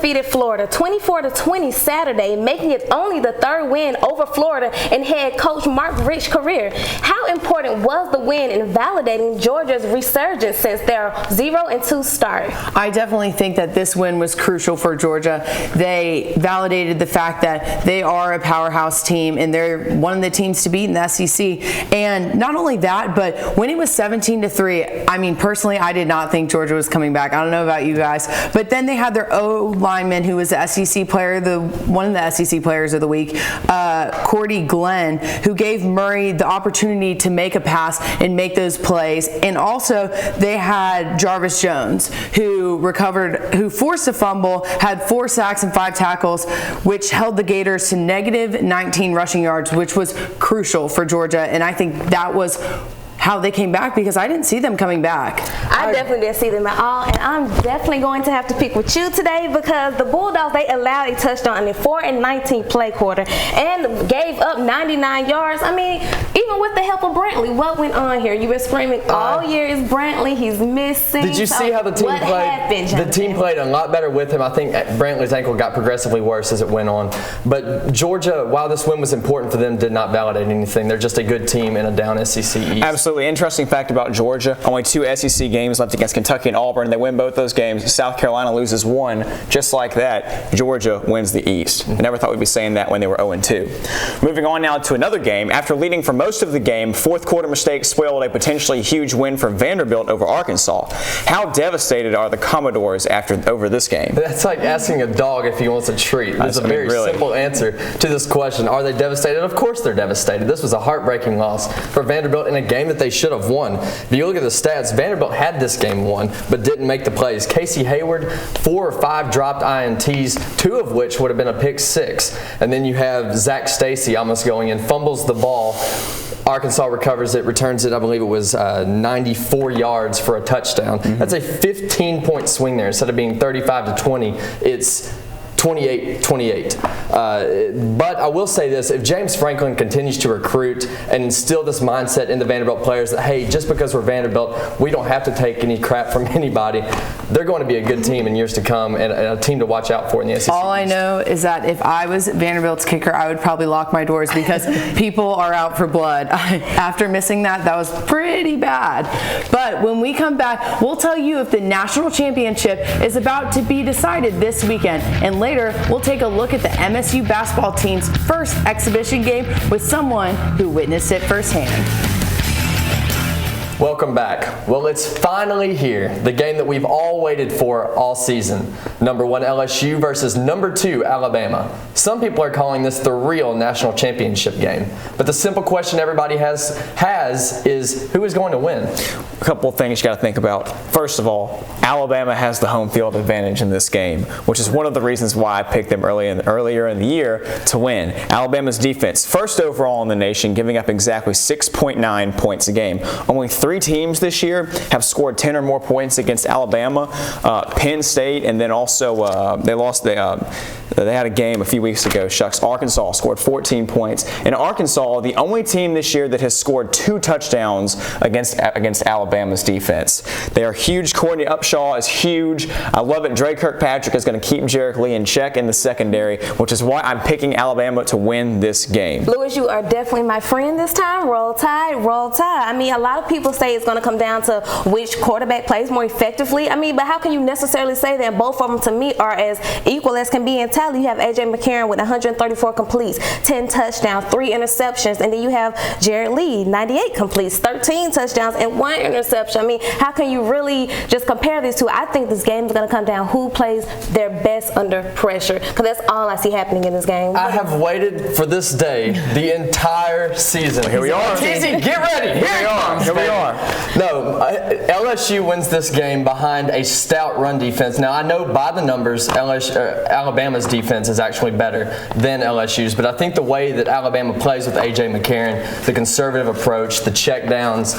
defeated Florida 24-20 Saturday, making it only the third win over Florida in head coach Mark Rich's career. How important was the win in validating Georgia's resurgence since their 0-2 start? I definitely think that this win was crucial for Georgia. They validated the fact that they are a powerhouse team and they're one of the teams to beat in the SEC. And not only that, but when it was 17-3, I mean, personally, I did not think Georgia was coming back. I don't know about you guys, but then they had their O lineman, who was the SEC player, one of the SEC players of the week, Cordy Glenn, who gave Murray the opportunity to make a pass and make those plays. And also they had Jarvis Jones, who forced a fumble, had 4 sacks and 5 tackles, which held the Gators to negative 19 rushing yards, which was crucial for Georgia. And I think that was how they came back, because I didn't see them coming back. I definitely didn't see them at all, and I'm definitely going to have to pick with you today, because the Bulldogs, they allowed a touchdown in the 4-19 play quarter and gave up 99 yards. I mean, even with the help of Brantley, what went on here? You've been screaming all year, is Brantley, he's missing. Did you see how the team played? The team played a lot better with him. I think Brantley's ankle got progressively worse as it went on. But Georgia, while this win was important for them, did not validate anything. They're just a good team in a down SEC East. Absolutely. Interesting fact about Georgia, only 2 SEC games left against Kentucky and Auburn. They win both those games. South Carolina loses 1. Just like that, Georgia wins the East. I never thought we'd be saying that when they were 0-2. Moving on now to another game. After leading for most of the game, fourth quarter mistakes spoiled a potentially huge win for Vanderbilt over Arkansas. How devastated are the Commodores over this game? That's like asking a dog if he wants a treat. There's a very simple answer to this question. Are they devastated? Of course they're devastated. This was a heartbreaking loss for Vanderbilt in a game that they should have won. If you look at the stats, Vanderbilt had this game won, but didn't make the plays. Casey Hayward, 4 or 5 dropped INTs, 2 of which would have been a pick 6. And then you have Zach Stacy almost going in, fumbles the ball. Arkansas recovers it, returns it, I believe it was 94 yards for a touchdown. That's a 15-point swing there. Instead of being 35-20, it's 28-28. But I will say this, if James Franklin continues to recruit and instill this mindset in the Vanderbilt players that, hey, just because we're Vanderbilt, we don't have to take any crap from anybody, they're going to be a good team in years to come and a team to watch out for in the SEC. All I know is that if I was Vanderbilt's kicker, I would probably lock my doors, because people are out for blood. After missing that was pretty bad. But when we come back, we'll tell you if the national championship is about to be decided this weekend. And later, we'll take a look at the MSU basketball team's first exhibition game with someone who witnessed it firsthand. Welcome back. Well, it's finally here, the game that we've all waited for all season. Number 1 LSU versus number 2 Alabama. Some people are calling this the real national championship game. But the simple question everybody has is, who is going to win? A couple of things you got to think about. First of all, Alabama has the home field advantage in this game, which is one of the reasons why I picked them earlier in the year to win. Alabama's defense, first overall in the nation, giving up exactly 6.9 points a game. Only 3 teams this year have scored 10 or more points against Alabama. Penn State, and then also they had a game a few weeks ago. Arkansas scored 14 points. And Arkansas, the only team this year that has scored 2 touchdowns against Alabama's defense. They are huge. Courtney Upshaw is huge. I love it. Dre Kirkpatrick is going to keep Jarek Lee in check in the secondary, which is why I'm picking Alabama to win this game. Lewis, you are definitely my friend this time. Roll Tide, roll Tide. I mean, a lot of people say it's going to come down to which quarterback plays more effectively. I mean, but how can you necessarily say that both of them, to me, are as equal as can be in tally? You have A.J. McCarron with 134 completes, 10 touchdowns, 3 interceptions, and then you have Jarek Lee, 98 completes, 13 touchdowns, and 1 interception. I mean, how can you really just compare these two? I think this game is going to come down who plays their best under pressure, because that's all I see happening in this game. I have waited for this day the entire season. Here we are. Teasy, get ready. Here we are. No, LSU wins this game behind a stout run defense. Now, I know by the numbers, Alabama's defense defense is actually better than LSU's. But I think the way that Alabama plays with A.J. McCarron, the conservative approach, the check downs,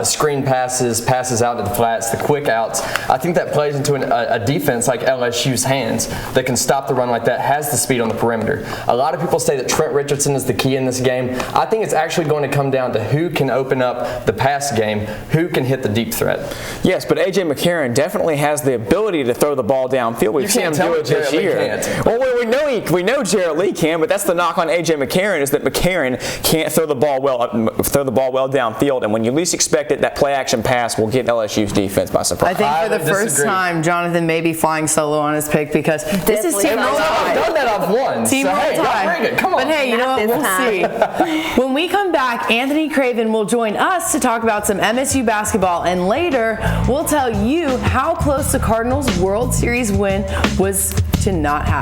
screen passes, passes out to the flats, the quick outs, I think that plays into a defense like LSU's hands that can stop the run like that, has the speed on the perimeter. A lot of people say that Trent Richardson is the key in this game. I think it's actually going to come down to who can open up the pass game, who can hit the deep threat. Yes, but A.J. McCarron definitely has the ability to throw the ball downfield. We've seen him do it this year. Well, we know Jarrett Lee can, but that's the knock on A.J. McCarron, is that McCarron can't throw the ball well downfield, and when you least expect it, that play action pass will get LSU's defense by surprise. I think for the first time, Jonathan may be flying solo on his pick, because this is team roll tide. I've done that off one. Team roll tide. Come on. But hey, you know what? We'll see. When we come back, Anthony Craven will join us to talk about some MSU basketball, and later we'll tell you how close the Cardinals' World Series win was to not happen.